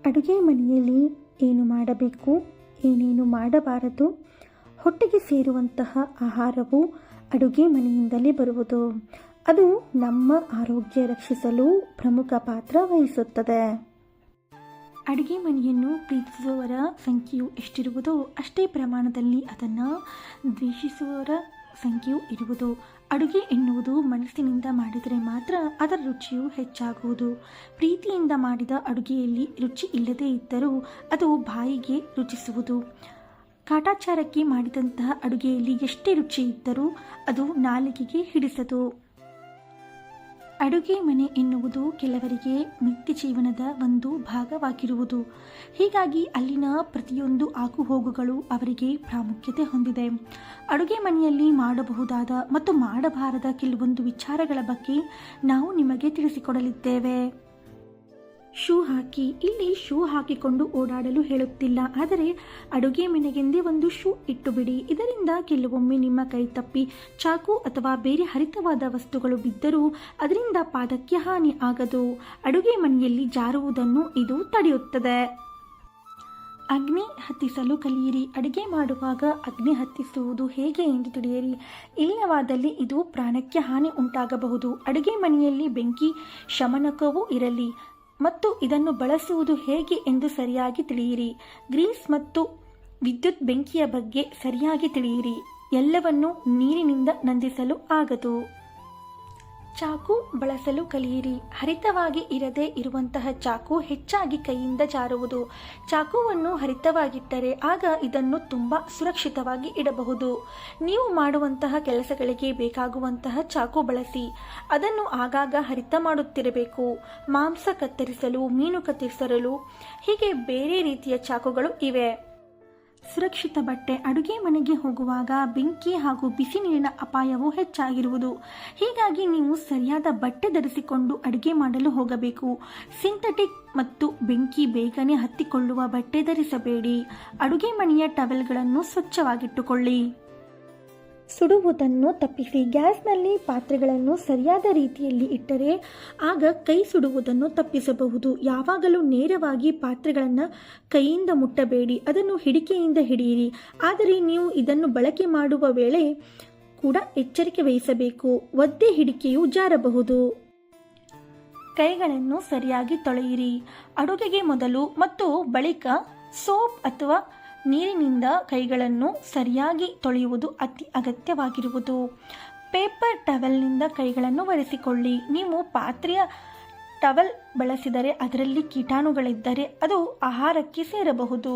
ಅಡುಗೆ ಮನೆಯಲ್ಲಿ ಏನು ಮಾಡಬೇಕು, ಏನೇನು ಮಾಡಬಾರದು, ಹೊಟ್ಟೆಗೆ ಸೇರುವಂತಹ ಆಹಾರವು ಅಡುಗೆ ಮನೆಯಿಂದಲೇ ಬರುವುದು. ಅದು ನಮ್ಮ ಆರೋಗ್ಯ ರಕ್ಷಿಸಲು ಪ್ರಮುಖ ಪಾತ್ರ ವಹಿಸುತ್ತದೆ. ಅಡುಗೆ ಮನೆಯನ್ನು ಪ್ರೀತಿಸುವವರ ಸಂಖ್ಯೆಯು ಎಷ್ಟಿರುವುದೋ ಅಷ್ಟೇ ಪ್ರಮಾಣದಲ್ಲಿ ಅದನ್ನು ದ್ವೇಷಿಸುವವರ ಸಂಖ್ಯೆಯೂ ಇರುವುದು. ಅಡುಗೆ ಎನ್ನುವುದು ಮನಸ್ಸಿನಿಂದ ಮಾಡಿದರೆ ಮಾತ್ರ ಅದರ ರುಚಿಯು ಹೆಚ್ಚಾಗುವುದು. ಪ್ರೀತಿಯಿಂದ ಮಾಡಿದ ಅಡುಗೆಯಲ್ಲಿ ರುಚಿ ಇಲ್ಲದೇ ಇದ್ದರೂ ಅದು ಬಾಯಿಗೆ ರುಚಿಸುವುದು. ಕಾಟಾಚಾರಕ್ಕೆ ಮಾಡಿದಂತಹ ಅಡುಗೆಯಲ್ಲಿ ಎಷ್ಟೇ ರುಚಿ ಇದ್ದರೂ ಅದು ನಾಲಿಗೆಗೆ ಹಿಡಿಸದು. ಅಡುಗೆ ಮನೆ ಎನ್ನುವುದು ಕೆಲವರಿಗೆ ನಿತ್ಯ ಜೀವನದ ಒಂದು ಭಾಗವಾಗಿರುವುದು. ಹೀಗಾಗಿ ಅಲ್ಲಿನ ಪ್ರತಿಯೊಂದು ಆಗುಹೋಗುಗಳು ಅವರಿಗೆ ಪ್ರಾಮುಖ್ಯತೆ ಹೊಂದಿದೆ. ಅಡುಗೆ ಮನೆಯಲ್ಲಿ ಮಾಡಬಹುದಾದ ಮತ್ತು ಮಾಡಬಾರದ ಕೆಲವೊಂದು ವಿಚಾರಗಳ ಬಗ್ಗೆ ನಾವು ನಿಮಗೆ ತಿಳಿಸಿಕೊಡಲಿದ್ದೇವೆ. ಶೂ ಹಾಕಿ, ಇಲ್ಲಿ ಶೂ ಹಾಕಿಕೊಂಡು ಓಡಾಡಲು ಹೇಳುತ್ತಿಲ್ಲ, ಆದರೆ ಅಡುಗೆ ಮನೆಗೆಂದೇ ಒಂದು ಶೂ ಇಟ್ಟು ಬಿಡಿ. ಇದರಿಂದ ಕೆಲವೊಮ್ಮೆ ನಿಮ್ಮ ಕೈ ತಪ್ಪಿ ಚಾಕು ಅಥವಾ ಬೇರೆ ಹರಿತವಾದ ವಸ್ತುಗಳು ಬಿದ್ದರೂ ಅದರಿಂದ ಪಾದಕ್ಕೆ ಹಾನಿ ಆಗದು. ಅಡುಗೆ ಮನೆಯಲ್ಲಿ ಜಾರುವುದನ್ನು ಇದು ತಡೆಯುತ್ತದೆ. ಅಗ್ನಿ ಹತ್ತಿಸಲು ಕಲಿಯಿರಿ. ಅಡುಗೆ ಮಾಡುವಾಗ ಅಗ್ನಿ ಹತ್ತಿಸುವುದು ಹೇಗೆ ಎಂದು ತಿಳಿಯಿರಿ. ಇಲ್ಲವಾದಲ್ಲಿ ಇದು ಪ್ರಾಣಕ್ಕೆ ಹಾನಿ ಉಂಟಾಗಬಹುದು. ಅಡುಗೆ ಮನೆಯಲ್ಲಿ ಬೆಂಕಿ ಶಮನಕವೂ ಇರಲಿ ಮತ್ತು ಇದನ್ನು ಬಳಸುವುದು ಹೇಗೆ ಎಂದು ಸರಿಯಾಗಿ ತಿಳಿಯಿರಿ. ಗ್ರೀಸ್ ಮತ್ತು ವಿದ್ಯುತ್ ಬೆಂಕಿಯ ಬಗ್ಗೆ ಸರಿಯಾಗಿ ತಿಳಿಯಿರಿ. ಎಲ್ಲವನ್ನೂ ನೀರಿನಿಂದ ನಂದಿಸಲು ಆಗದು. ಚಾಕು ಬಳಸಲು ಕಲಿಯಿರಿ. ಹರಿತವಾಗಿ ಇರದೇ ಇರುವಂತಹ ಚಾಕು ಹೆಚ್ಚಾಗಿ ಕೈಯಿಂದ ಜಾರುವುದು. ಚಾಕುವನ್ನು ಹರಿತವಾಗಿಟ್ಟರೆ ಆಗ ಇದನ್ನು ತುಂಬ ಸುರಕ್ಷಿತವಾಗಿ ಇಡಬಹುದು. ನೀವು ಮಾಡುವಂತಹ ಕೆಲಸಗಳಿಗೆ ಬೇಕಾಗುವಂತಹ ಚಾಕು ಬಳಸಿ. ಅದನ್ನು ಆಗಾಗ ಹರಿತ ಮಾಡುತ್ತಿರಬೇಕು. ಮಾಂಸ ಕತ್ತರಿಸಲು, ಮೀನು ಕತ್ತರಿಸಲು, ಹೀಗೆ ಬೇರೆ ರೀತಿಯ ಚಾಕುಗಳು ಇವೆ. ಸುರಕ್ಷಿತ ಬಟ್ಟೆ. ಅಡುಗೆ ಮನೆಗೆ ಹೋಗುವಾಗ ಬೆಂಕಿ ಹಾಗೂ ಬಿಸಿ ನೀರಿನ ಅಪಾಯವು ಹೆಚ್ಚಾಗಿರುವುದು. ಹೀಗಾಗಿ ನೀವು ಸರಿಯಾದ ಬಟ್ಟೆ ಧರಿಸಿಕೊಂಡು ಅಡುಗೆ ಮಾಡಲು ಹೋಗಬೇಕು. ಸಿಂಥೆಟಿಕ್ ಮತ್ತು ಬೆಂಕಿ ಬೇಗನೆ ಹತ್ತಿಕೊಳ್ಳುವ ಬಟ್ಟೆ ಧರಿಸಬೇಡಿ. ಅಡುಗೆ ಮನೆಯ ಟವೆಲ್ಗಳನ್ನು ಸ್ವಚ್ಛವಾಗಿಟ್ಟುಕೊಳ್ಳಿ. ಸುಡುವುದನ್ನು ತಪ್ಪಿಸಿ. ಗ್ಯಾಸ್ನಲ್ಲಿ ಪಾತ್ರೆಗಳನ್ನು ಸರಿಯಾದ ರೀತಿಯಲ್ಲಿ ಇಟ್ಟರೆ ಆಗ ಕೈ ಸುಡುವುದನ್ನು ತಪ್ಪಿಸಬಹುದು. ಯಾವಾಗಲೂ ನೇರವಾಗಿ ಪಾತ್ರೆಗಳನ್ನು ಕೈಯಿಂದ ಮುಟ್ಟಬೇಡಿ. ಅದನ್ನು ಹಿಡಿಕೆಯಿಂದ ಹಿಡಿಯಿರಿ. ಆದರೆ ನೀವು ಇದನ್ನು ಬಳಕೆ ಮಾಡುವ ವೇಳೆ ಕೂಡ ಎಚ್ಚರಿಕೆ ವಹಿಸಬೇಕು. ಒದ್ದೆ ಹಿಡಿಕೆಯು ಜಾರಬಹುದು. ಕೈಗಳನ್ನು ಸರಿಯಾಗಿ ತೊಳೆಯಿರಿ. ಅಡುಗೆಗೆ ಮೊದಲು ಮತ್ತು ಬಳಿಕ ಸೋಪ್ ಅಥವಾ ನೀರಿನಿಂದ ಕೈಗಳನ್ನು ಸರಿಯಾಗಿ ತೊಳೆಯುವುದು ಅತಿ ಅಗತ್ಯವಾಗಿರುವುದು. ಪೇಪರ್ ಟವೆಲ್ನಿಂದ ಕೈಗಳನ್ನು ಒರೆಸಿಕೊಳ್ಳಿ. ನೀವು ಪಾತ್ರೆಯ ಟವೆಲ್ ಬಳಸಿದರೆ ಅದರಲ್ಲಿ ಕೀಟಾಣುಗಳಿದ್ದರೆ ಅದು ಆಹಾರಕ್ಕೆ ಸೇರಬಹುದು.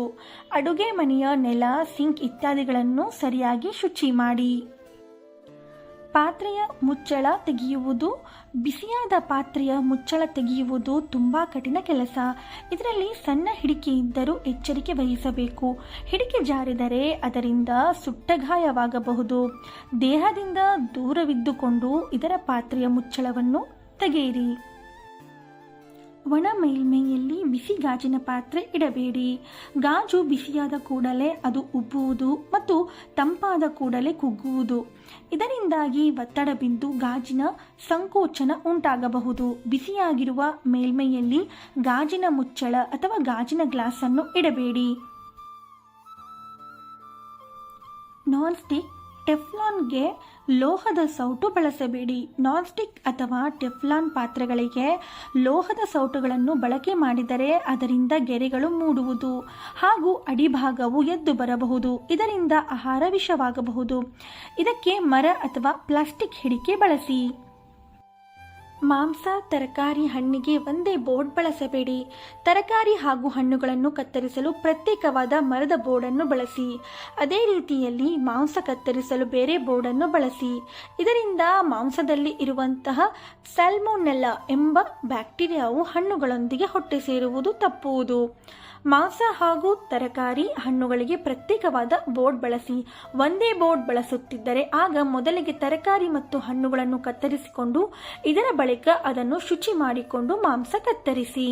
ಅಡುಗೆ ಮನೆಯ ನೆಲ, ಸಿಂಕ್ ಇತ್ಯಾದಿಗಳನ್ನು ಸರಿಯಾಗಿ ಶುಚಿ ಮಾಡಿ. ಪಾತ್ರೆಯ ಮುಚ್ಚಳ ತೆಗೆಯುವುದು. ಬಿಸಿಯಾದ ಪಾತ್ರೆಯ ಮುಚ್ಚಳ ತೆಗೆಯುವುದು ತುಂಬ ಕಠಿಣ ಕೆಲಸ. ಇದರಲ್ಲಿ ಸಣ್ಣ ಹಿಡಿಕೆ ಇದ್ದರೂ ಎಚ್ಚರಿಕೆ ವಹಿಸಬೇಕು. ಹಿಡಿಕೆ ಜಾರಿದರೆ ಅದರಿಂದ ಸುಟ್ಟ ಗಾಯವಾಗಬಹುದು. ದೇಹದಿಂದ ದೂರವಿದ್ದುಕೊಂಡು ಇದರ ಪಾತ್ರೆಯ ಮುಚ್ಚಳವನ್ನು ತೆಗೆಯಿರಿ. ಒಣ ಮೇಲ್ಮೈಯಲ್ಲಿ ಬಿಸಿ ಗಾಜಿನ ಪಾತ್ರೆ ಇಡಬೇಡಿ. ಗಾಜು ಬಿಸಿಯಾದ ಕೂಡಲೇ ಅದು ಉಬ್ಬುವುದು ಮತ್ತು ತಂಪಾದ ಕೂಡಲೇ ಕುಗ್ಗುವುದು. ಇದರಿಂದಾಗಿ ಒತ್ತಡ ಬಿದ್ದು ಗಾಜಿನ ಸಂಕೋಚನ ಉಂಟಾಗಬಹುದು. ಬಿಸಿಯಾಗಿರುವ ಮೇಲ್ಮೈಯಲ್ಲಿ ಗಾಜಿನ ಮುಚ್ಚಳ ಅಥವಾ ಗಾಜಿನ ಗ್ಲಾಸ್ ಅನ್ನು ಇಡಬೇಡಿ. ನಾನ್ ಸ್ಟಿಕ್, ಟೆಫ್ಲಾನ್ಗೆ ಲೋಹದ ಸೌಟು ಬಳಸಬೇಡಿ. ನಾನ್ ಸ್ಟಿಕ್ ಅಥವಾ ಟೆಫ್ಲಾನ್ ಪಾತ್ರೆಗಳಿಗೆ ಲೋಹದ ಸೌಟುಗಳನ್ನು ಬಳಕೆ ಮಾಡಿದರೆ ಅದರಿಂದ ಗೆರೆಗಳು ಮೂಡುವುದು ಹಾಗೂ ಅಡಿಭಾಗವು ಎದ್ದು ಬರಬಹುದು. ಇದರಿಂದ ಆಹಾರ ವಿಷವಾಗಬಹುದು. ಇದಕ್ಕೆ ಮರ ಅಥವಾ ಪ್ಲಾಸ್ಟಿಕ್ ಹಿಡಿಕೆ ಬಳಸಿ. ಮಾಂಸ, ತರಕಾರಿ, ಹಣ್ಣಿಗೆ ಒಂದೇ ಬೋರ್ಡ್ ಬಳಸಬೇಡಿ. ತರಕಾರಿ ಹಾಗೂ ಹಣ್ಣುಗಳನ್ನು ಕತ್ತರಿಸಲು ಪ್ರತ್ಯೇಕವಾದ ಮರದ ಬೋರ್ಡನ್ನು ಬಳಸಿ. ಅದೇ ರೀತಿಯಲ್ಲಿ ಮಾಂಸ ಕತ್ತರಿಸಲು ಬೇರೆ ಬೋರ್ಡನ್ನು ಬಳಸಿ. ಇದರಿಂದ ಮಾಂಸದಲ್ಲಿ ಇರುವಂತಹ ಸ್ಯಾಲ್ಮೊನೆಲ್ಲಾ ಎಂಬ ಬ್ಯಾಕ್ಟೀರಿಯಾವು ಹಣ್ಣುಗಳೊಂದಿಗೆ ಹೊಟ್ಟೆ ಸೇರುವುದು ತಪ್ಪುವುದು. ಮಾಂಸ ಹಾಗೂ ತರಕಾರಿ, ಹಣ್ಣುಗಳಿಗೆ ಪ್ರತ್ಯೇಕವಾದ ಬೋರ್ಡ್ ಬಳಸಿ. ಒಂದೇ ಬೋರ್ಡ್ ಬಳಸುತ್ತಿದ್ದರೆ ಆಗ ಮೊದಲಿಗೆ ತರಕಾರಿ ಮತ್ತು ಹಣ್ಣುಗಳನ್ನು ಕತ್ತರಿಸಿಕೊಂಡು ಇದರ ಬಳಿಕ ಅದನ್ನು ಶುಚಿ ಮಾಡಿಕೊಂಡು ಮಾಂಸ ಕತ್ತರಿಸಿ.